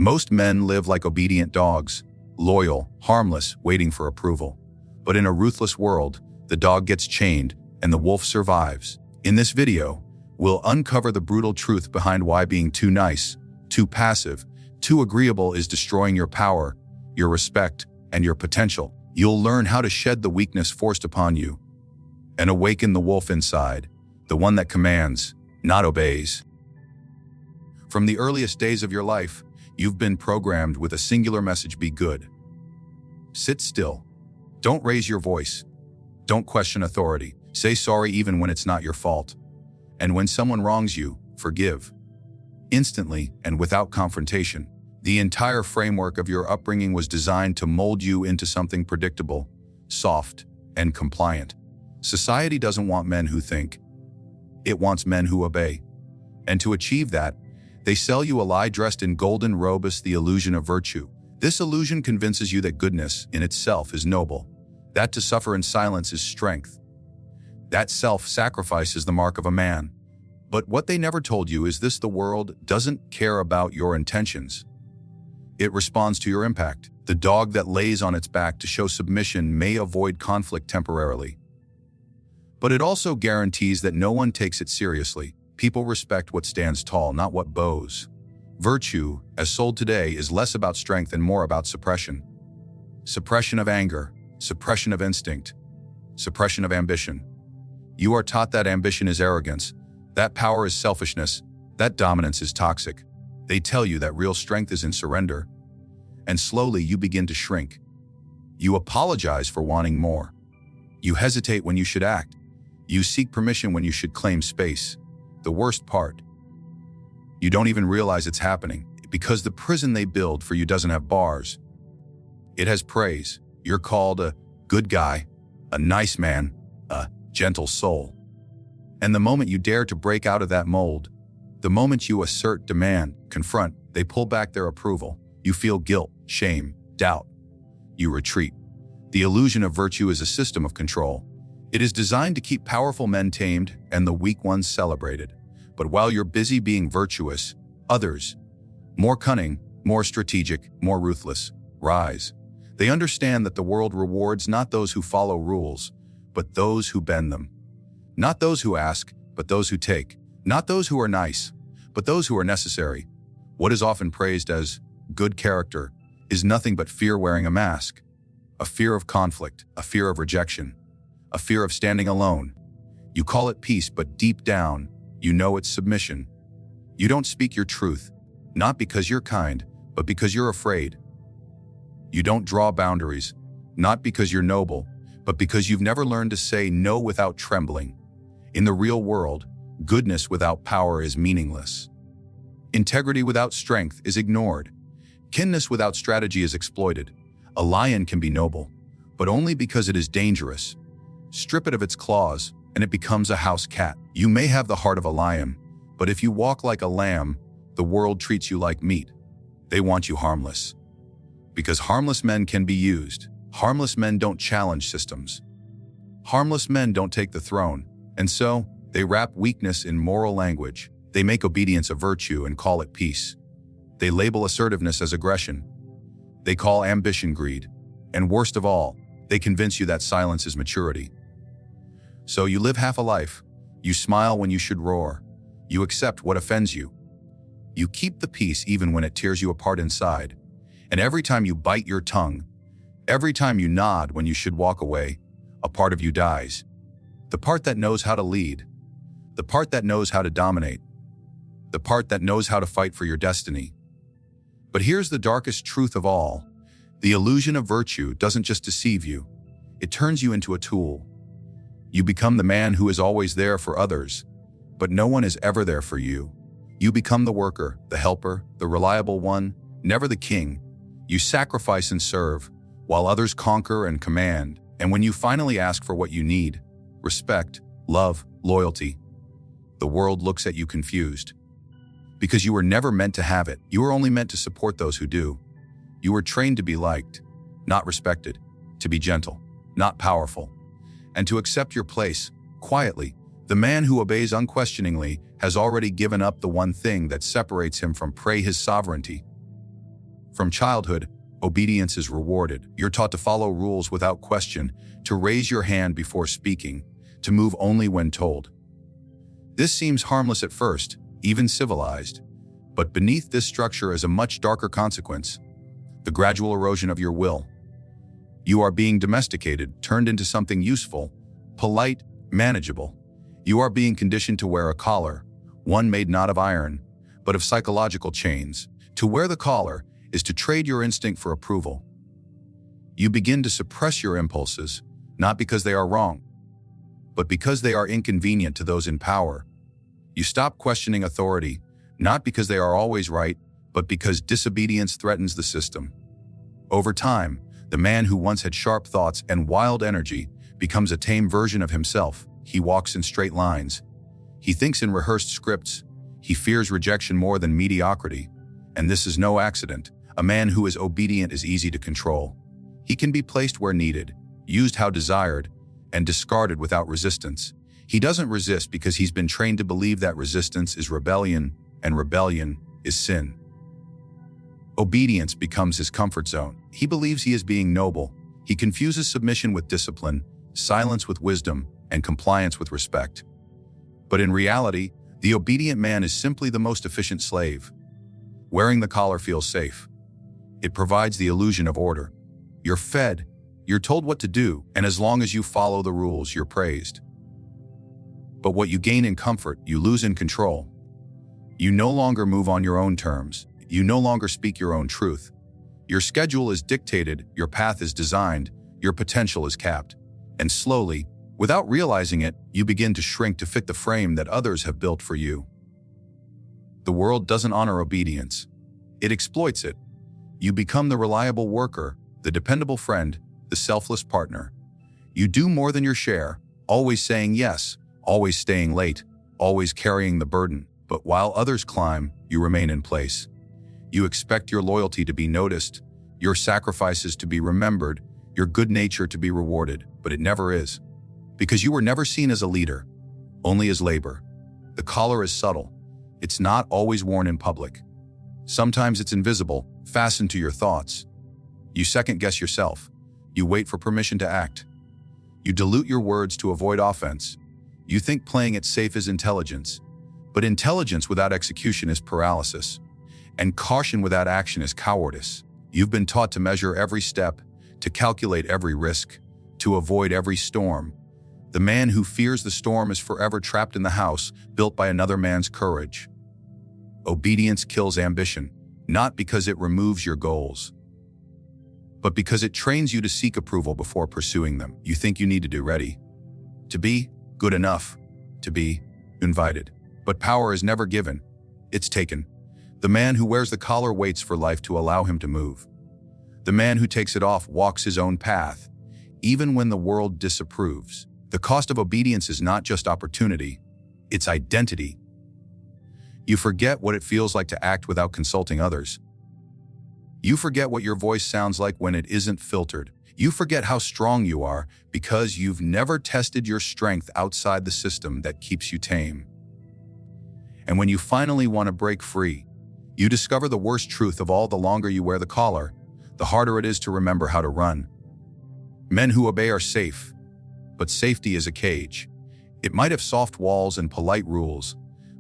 Most men live like obedient dogs, loyal, harmless, waiting for approval. But in a ruthless world, the dog gets chained and the wolf survives. In this video, we'll uncover the brutal truth behind why being too nice, too passive, too agreeable is destroying your power, your respect, and your potential. You'll learn how to shed the weakness forced upon you and awaken the wolf inside, the one that commands, not obeys. From the earliest days of your life, you've been programmed with a singular message: be good. Sit still. Don't raise your voice. Don't question authority. Say sorry even when it's not your fault. And when someone wrongs you, forgive. Instantly and without confrontation. The entire framework of your upbringing was designed to mold you into something predictable, soft, and compliant. Society doesn't want men who think. It wants men who obey. And to achieve that, they sell you a lie dressed in golden robes, the illusion of virtue. This illusion convinces you that goodness in itself is noble, that to suffer in silence is strength, that self-sacrifice is the mark of a man. But what they never told you is this: the world doesn't care about your intentions. It responds to your impact. The dog that lays on its back to show submission may avoid conflict temporarily, but it also guarantees that no one takes it seriously. People respect what stands tall, not what bows. Virtue, as sold today, is less about strength and more about suppression. Suppression of anger, suppression of instinct, suppression of ambition. You are taught that ambition is arrogance, that power is selfishness, that dominance is toxic. They tell you that real strength is in surrender, and slowly you begin to shrink. You apologize for wanting more. You hesitate when you should act. You seek permission when you should claim space. The worst part, you don't even realize it's happening because the prison they build for you doesn't have bars. It has praise. You're called a good guy, a nice man, a gentle soul. And the moment you dare to break out of that mold, the moment you assert, demand, confront, they pull back their approval. You feel guilt, shame, doubt. You retreat. The illusion of virtue is a system of control. It is designed to keep powerful men tamed and the weak ones celebrated. But while you're busy being virtuous, others, more cunning, more strategic, more ruthless, rise. They understand that the world rewards not those who follow rules, but those who bend them. Not those who ask, but those who take. Not those who are nice, but those who are necessary. What is often praised as good character is nothing but fear wearing a mask. A fear of conflict, a fear of rejection, a fear of standing alone. You call it peace, but deep down, you know it's submission. You don't speak your truth, not because you're kind, but because you're afraid. You don't draw boundaries, not because you're noble, but because you've never learned to say no without trembling. In the real world, goodness without power is meaningless. Integrity without strength is ignored. Kindness without strategy is exploited. A lion can be noble, but only because it is dangerous. Strip it of its claws, and it becomes a house cat. You may have the heart of a lion, but if you walk like a lamb, the world treats you like meat. They want you harmless. Because harmless men can be used. Harmless men don't challenge systems. Harmless men don't take the throne, and so they wrap weakness in moral language. They make obedience a virtue and call it peace. They label assertiveness as aggression. They call ambition greed. And worst of all, they convince you that silence is maturity. So you live half a life. You smile when you should roar. You accept what offends you. You keep the peace even when it tears you apart inside. And every time you bite your tongue, every time you nod when you should walk away, a part of you dies. The part that knows how to lead. The part that knows how to dominate. The part that knows how to fight for your destiny. But here's the darkest truth of all. The illusion of virtue doesn't just deceive you. It turns you into a tool. You become the man who is always there for others, but no one is ever there for you. You become the worker, the helper, the reliable one, never the king. You sacrifice and serve, while others conquer and command. And when you finally ask for what you need, respect, love, loyalty, the world looks at you confused. Because you were never meant to have it. You were only meant to support those who do. You were trained to be liked, not respected, to be gentle, not powerful, and to accept your place, quietly. The man who obeys unquestioningly has already given up the one thing that separates him from prey: his sovereignty. From childhood, obedience is rewarded. You're taught to follow rules without question, to raise your hand before speaking, to move only when told. This seems harmless at first, even civilized. But beneath this structure is a much darker consequence: the gradual erosion of your will. You are being domesticated, turned into something useful, polite, manageable. You are being conditioned to wear a collar, one made not of iron, but of psychological chains. To wear the collar is to trade your instinct for approval. You begin to suppress your impulses, not because they are wrong, but because they are inconvenient to those in power. You stop questioning authority, not because they are always right, but because disobedience threatens the system. Over time, the man who once had sharp thoughts and wild energy becomes a tame version of himself. He walks in straight lines. He thinks in rehearsed scripts. He fears rejection more than mediocrity. And this is no accident. A man who is obedient is easy to control. He can be placed where needed, used how desired, and discarded without resistance. He doesn't resist because he's been trained to believe that resistance is rebellion, and rebellion is sin. Obedience becomes his comfort zone. He believes he is being noble. He confuses submission with discipline, silence with wisdom, and compliance with respect. But in reality, the obedient man is simply the most efficient slave. Wearing the collar feels safe. It provides the illusion of order. You're fed, you're told what to do, and as long as you follow the rules, you're praised. But what you gain in comfort, you lose in control. You no longer move on your own terms. You no longer speak your own truth. Your schedule is dictated, your path is designed, your potential is capped. And slowly, without realizing it, you begin to shrink to fit the frame that others have built for you. The world doesn't honor obedience. It exploits it. You become the reliable worker, the dependable friend, the selfless partner. You do more than your share, always saying yes, always staying late, always carrying the burden. But while others climb, you remain in place. You expect your loyalty to be noticed, your sacrifices to be remembered, your good nature to be rewarded, but it never is. Because you were never seen as a leader, only as labor. The collar is subtle. It's not always worn in public. Sometimes it's invisible, fastened to your thoughts. You second-guess yourself. You wait for permission to act. You dilute your words to avoid offense. You think playing it safe is intelligence. But intelligence without execution is paralysis. And caution without action is cowardice. You've been taught to measure every step, to calculate every risk, to avoid every storm. The man who fears the storm is forever trapped in the house built by another man's courage. Obedience kills ambition, not because it removes your goals, but because it trains you to seek approval before pursuing them. You think you need to do ready, to be good enough, to be invited. But power is never given, it's taken. The man who wears the collar waits for life to allow him to move. The man who takes it off walks his own path, even when the world disapproves. The cost of obedience is not just opportunity, it's identity. You forget what it feels like to act without consulting others. You forget what your voice sounds like when it isn't filtered. You forget how strong you are because you've never tested your strength outside the system that keeps you tame. And when you finally want to break free, you discover the worst truth of all: the longer you wear the collar, the harder it is to remember how to run. Men who obey are safe, but safety is a cage. It might have soft walls and polite rules,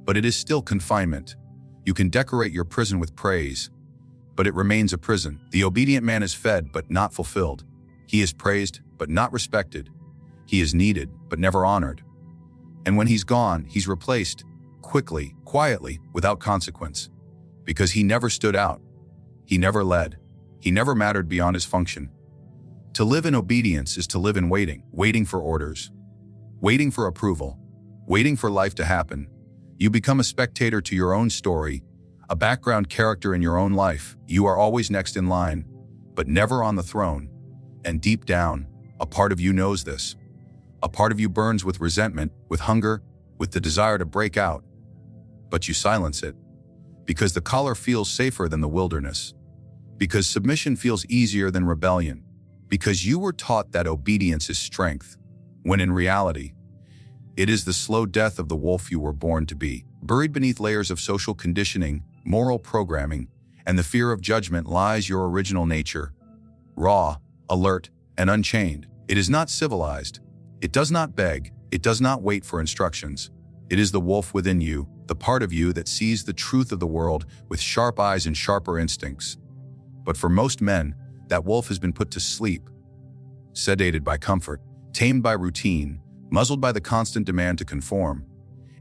but it is still confinement. You can decorate your prison with praise, but it remains a prison. The obedient man is fed, but not fulfilled. He is praised, but not respected. He is needed, but never honored. And when he's gone, he's replaced, quickly, quietly, without consequence. Because he never stood out. He never led. He never mattered beyond his function. To live in obedience is to live in waiting, waiting for orders, waiting for approval, waiting for life to happen. You become a spectator to your own story, a background character in your own life. You are always next in line, but never on the throne. And deep down, a part of you knows this. A part of you burns with resentment, with hunger, with the desire to break out. But you silence it. Because the collar feels safer than the wilderness. Because submission feels easier than rebellion. Because you were taught that obedience is strength, when in reality, it is the slow death of the wolf you were born to be, buried beneath layers of social conditioning, moral programming, and the fear of judgment lies your original nature. Raw, alert, and unchained. It is not civilized. It does not beg. It does not wait for instructions. It is the wolf within you, the part of you that sees the truth of the world with sharp eyes and sharper instincts. But for most men, that wolf has been put to sleep, sedated by comfort, tamed by routine, muzzled by the constant demand to conform.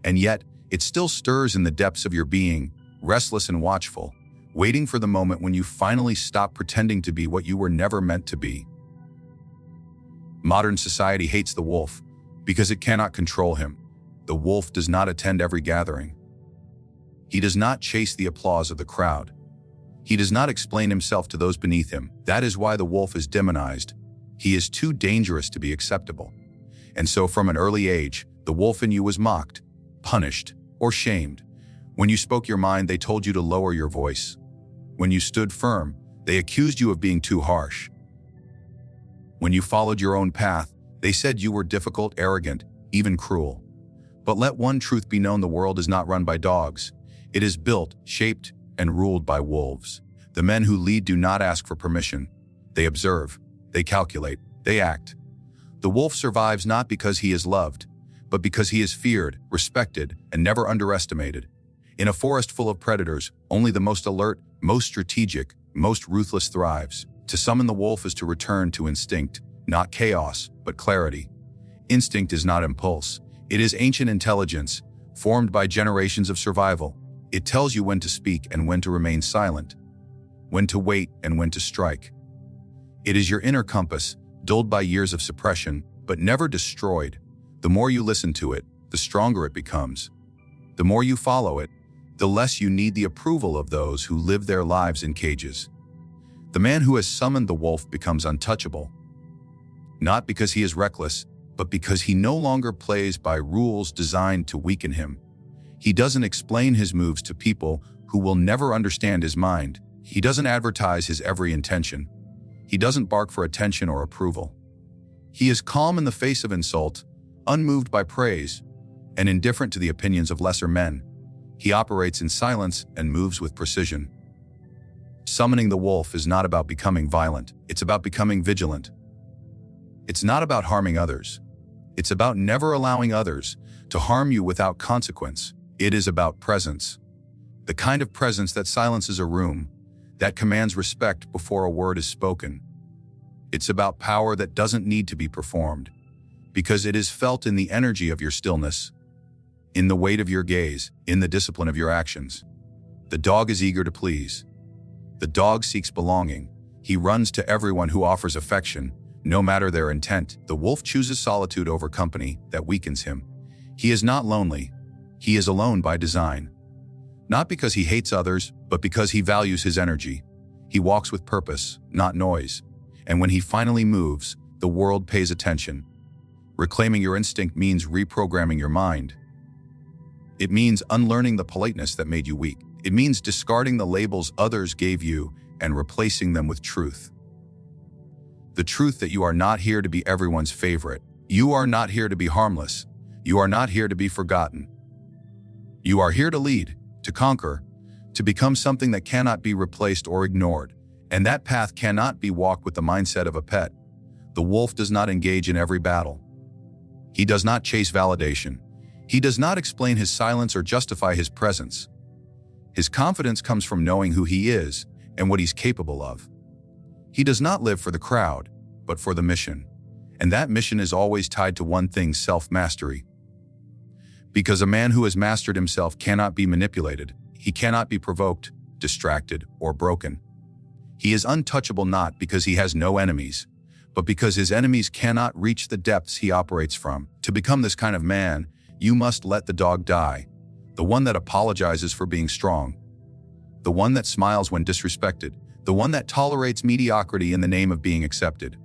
And yet, it still stirs in the depths of your being, restless and watchful, waiting for the moment when you finally stop pretending to be what you were never meant to be. Modern society hates the wolf because it cannot control him. The wolf does not attend every gathering. He does not chase the applause of the crowd. He does not explain himself to those beneath him. That is why the wolf is demonized. He is too dangerous to be acceptable. And so from an early age, the wolf in you was mocked, punished, or shamed. When you spoke your mind, they told you to lower your voice. When you stood firm, they accused you of being too harsh. When you followed your own path, they said you were difficult, arrogant, even cruel. But let one truth be known: the world is not run by dogs. It is built, shaped, and ruled by wolves. The men who lead do not ask for permission. They observe, they calculate, they act. The wolf survives not because he is loved, but because he is feared, respected, and never underestimated. In a forest full of predators, only the most alert, most strategic, most ruthless thrives. To summon the wolf is to return to instinct, not chaos, but clarity. Instinct is not impulse. It is ancient intelligence, formed by generations of survival. It tells you when to speak and when to remain silent, when to wait and when to strike. It is your inner compass, dulled by years of suppression, but never destroyed. The more you listen to it, the stronger it becomes. The more you follow it, the less you need the approval of those who live their lives in cages. The man who has summoned the wolf becomes untouchable, not because he is reckless, but because he no longer plays by rules designed to weaken him. He doesn't explain his moves to people who will never understand his mind. He doesn't advertise his every intention. He doesn't bark for attention or approval. He is calm in the face of insult, unmoved by praise, and indifferent to the opinions of lesser men. He operates in silence and moves with precision. Summoning the wolf is not about becoming violent. It's about becoming vigilant. It's not about harming others. It's about never allowing others to harm you without consequence. It is about presence. The kind of presence that silences a room, that commands respect before a word is spoken. It's about power that doesn't need to be performed, because it is felt in the energy of your stillness, in the weight of your gaze, in the discipline of your actions. The dog is eager to please. The dog seeks belonging. He runs to everyone who offers affection, no matter their intent. The wolf chooses solitude over company that weakens him. He is not lonely. He is alone by design. Not because he hates others, but because he values his energy. He walks with purpose, not noise. And when he finally moves, the world pays attention. Reclaiming your instinct means reprogramming your mind. It means unlearning the politeness that made you weak. It means discarding the labels others gave you and replacing them with truth. The truth that you are not here to be everyone's favorite. You are not here to be harmless. You are not here to be forgotten. You are here to lead, to conquer, to become something that cannot be replaced or ignored. And that path cannot be walked with the mindset of a pet. The wolf does not engage in every battle. He does not chase validation. He does not explain his silence or justify his presence. His confidence comes from knowing who he is and what he's capable of. He does not live for the crowd, but for the mission. And that mission is always tied to one thing: self-mastery. Because a man who has mastered himself cannot be manipulated. He cannot be provoked, distracted, or broken. He is untouchable not because he has no enemies, but because his enemies cannot reach the depths he operates from. To become this kind of man, you must let the dog die. The one that apologizes for being strong. The one that smiles when disrespected. The one that tolerates mediocrity in the name of being accepted.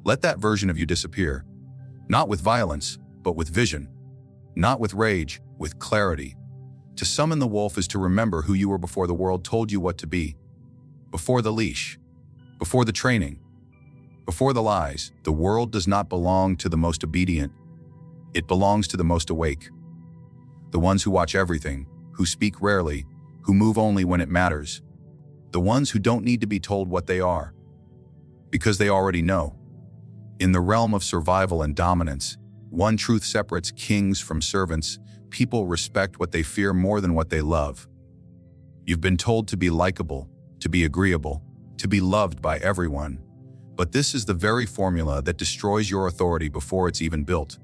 Let that version of you disappear. Not with violence, but with vision. Not with rage, with clarity. To summon the wolf is to remember who you were before the world told you what to be. Before the leash. Before the training. Before the lies. The world does not belong to the most obedient. It belongs to the most awake. The ones who watch everything, who speak rarely, who move only when it matters. the ones who don't need to be told what they are, because they already know. In the realm of survival and dominance, one truth separates kings from servants. People respect what they fear more than what they love. You've been told to be likable, to be agreeable, to be loved by everyone. But this is the very formula that destroys your authority before it's even built.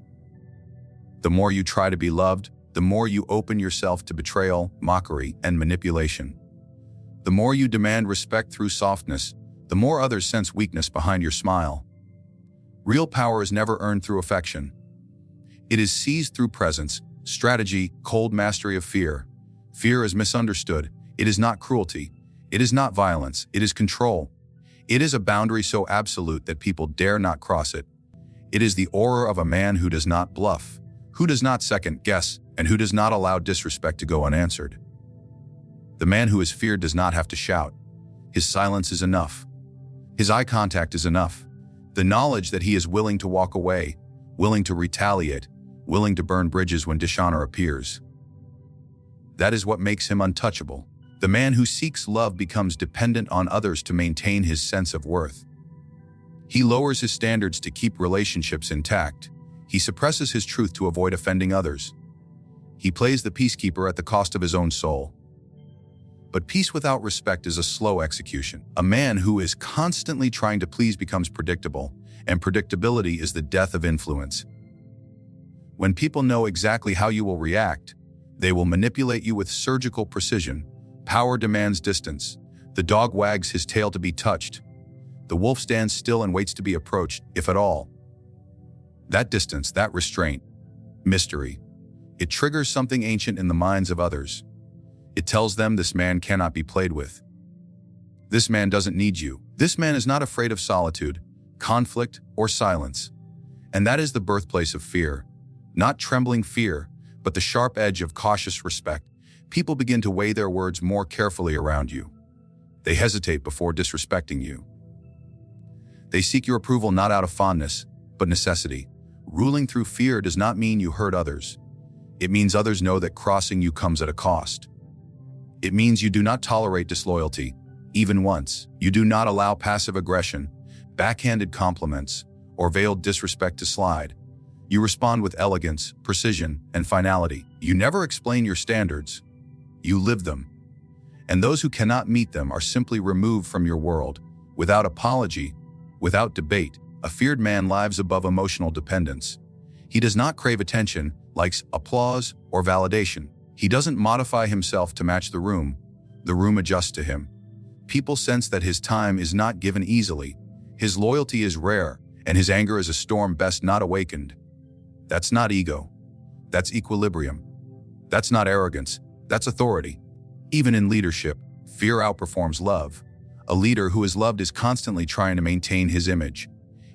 The more you try to be loved, the more you open yourself to betrayal, mockery, and manipulation. The more you demand respect through softness, the more others sense weakness behind your smile. Real power is never earned through affection. It is seized through presence, strategy, cold mastery of fear. Fear is misunderstood. It is not cruelty. It is not violence. It is control. It is a boundary so absolute that people dare not cross it. It is the aura of a man who does not bluff, who does not second guess, and who does not allow disrespect to go unanswered. The man who is feared does not have to shout. His silence is enough. His eye contact is enough. The knowledge that he is willing to walk away, willing to retaliate, willing to burn bridges when dishonor appears. That is what makes him untouchable. The man who seeks love becomes dependent on others to maintain his sense of worth. He lowers his standards to keep relationships intact. He suppresses his truth to avoid offending others. He plays the peacekeeper at the cost of his own soul. But peace without respect is a slow execution. A man who is constantly trying to please becomes predictable, and predictability is the death of influence. When people know exactly how you will react, they will manipulate you with surgical precision. Power demands distance. The dog wags his tail to be touched. The wolf stands still and waits to be approached, if at all. That distance, that restraint, mystery, it triggers something ancient in the minds of others. It tells them this man cannot be played with. This man doesn't need you. This man is not afraid of solitude, conflict, or silence. And that is the birthplace of fear. Not trembling fear, but the sharp edge of cautious respect. People begin to weigh their words more carefully around you. They hesitate before disrespecting you. They seek your approval not out of fondness, but necessity. Ruling through fear does not mean you hurt others. It means others know that crossing you comes at a cost. It means you do not tolerate disloyalty, even once. You do not allow passive aggression, backhanded compliments, or veiled disrespect to slide. You respond with elegance, precision, and finality. You never explain your standards. You live them. And those who cannot meet them are simply removed from your world. Without apology, without debate, a feared man lives above emotional dependence. He does not crave attention, likes, applause, or validation. He doesn't modify himself to match the room adjusts to him. People sense that his time is not given easily. His loyalty is rare, and his anger is a storm best not awakened. That's not ego. That's equilibrium. That's not arrogance. That's authority. Even in leadership, fear outperforms love. A leader who is loved is constantly trying to maintain his image.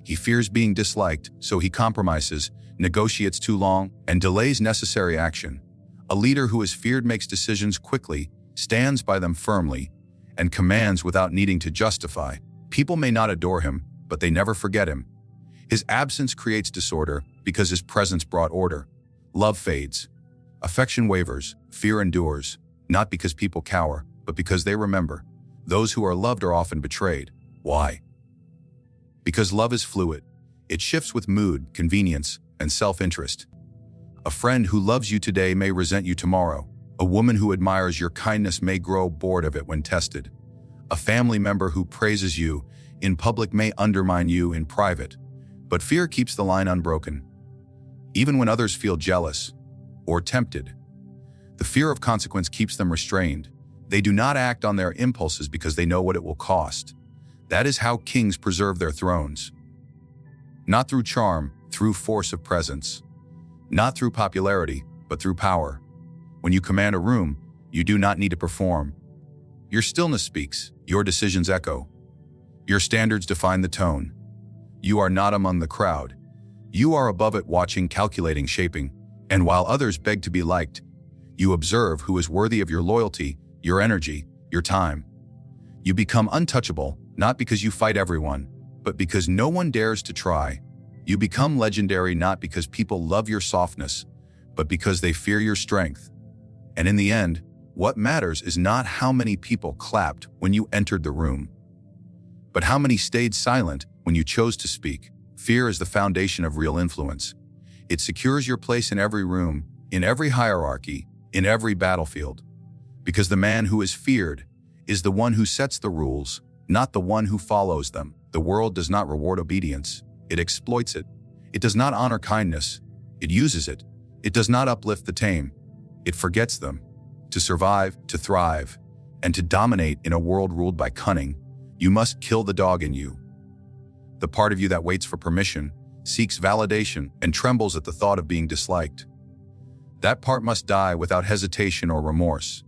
He fears being disliked, so he compromises, negotiates too long, and delays necessary action. A leader who is feared makes decisions quickly, stands by them firmly, and commands without needing to justify. People may not adore him, but they never forget him. His absence creates disorder because his presence brought order. Love fades. Affection wavers. Fear endures. Not because people cower, but because they remember. Those who are loved are often betrayed. Why? Because love is fluid. It shifts with mood, convenience, and self-interest. A friend who loves you today may resent you tomorrow. A woman who admires your kindness may grow bored of it when tested. A family member who praises you in public may undermine you in private. But fear keeps the line unbroken. Even when others feel jealous or tempted, the fear of consequence keeps them restrained. They do not act on their impulses because they know what it will cost. That is how kings preserve their thrones. Not through charm, through force of presence. Not through popularity, but through power. When you command a room, you do not need to perform. Your stillness speaks, your decisions echo. Your standards define the tone. You are not among the crowd. You are above it, watching, calculating, shaping. And while others beg to be liked, you observe who is worthy of your loyalty, your energy, your time. You become untouchable, not because you fight everyone, but because no one dares to try. You become legendary not because people love your softness, but because they fear your strength. And in the end, What matters is not how many people clapped when you entered the room, but how many stayed silent when you chose to speak. Fear is the foundation of real influence. It secures your place in every room, in every hierarchy, in every battlefield. Because the man who is feared is the one who sets the rules, not the one who follows them. The world does not reward obedience, it exploits it. It does not honor kindness, it uses it. It does not uplift the tame, it forgets them. To survive, to thrive, and to dominate in a world ruled by cunning, you must kill the dog in you. The part of you that waits for permission, seeks validation, and trembles at the thought of being disliked. That part must die without hesitation or remorse.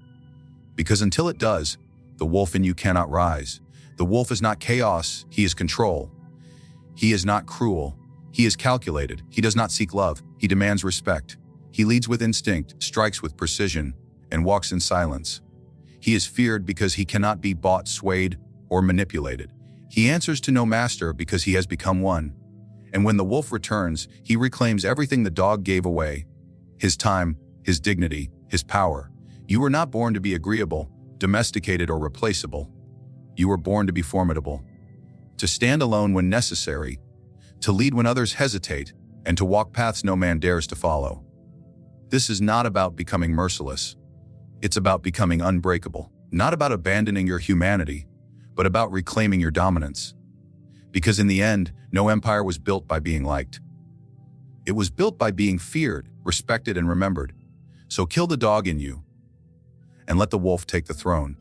Because until it does, the wolf in you cannot rise. The wolf is not chaos, he is control. He is not cruel, he is calculated. He does not seek love, he demands respect. He leads with instinct, strikes with precision, and walks in silence. He is feared because he cannot be bought, swayed, or manipulated. He answers to no master because he has become one. And when the wolf returns, he reclaims everything the dog gave away: his time, his dignity, his power. You were not born to be agreeable, domesticated, or replaceable. You were born to be formidable, to stand alone when necessary, to lead when others hesitate, and to walk paths no man dares to follow. This is not about becoming merciless. It's about becoming unbreakable. Not about abandoning your humanity, but about reclaiming your dominance. Because in the end, no empire was built by being liked. It was built by being feared, respected, and remembered. So kill the dog in you, and let the wolf take the throne.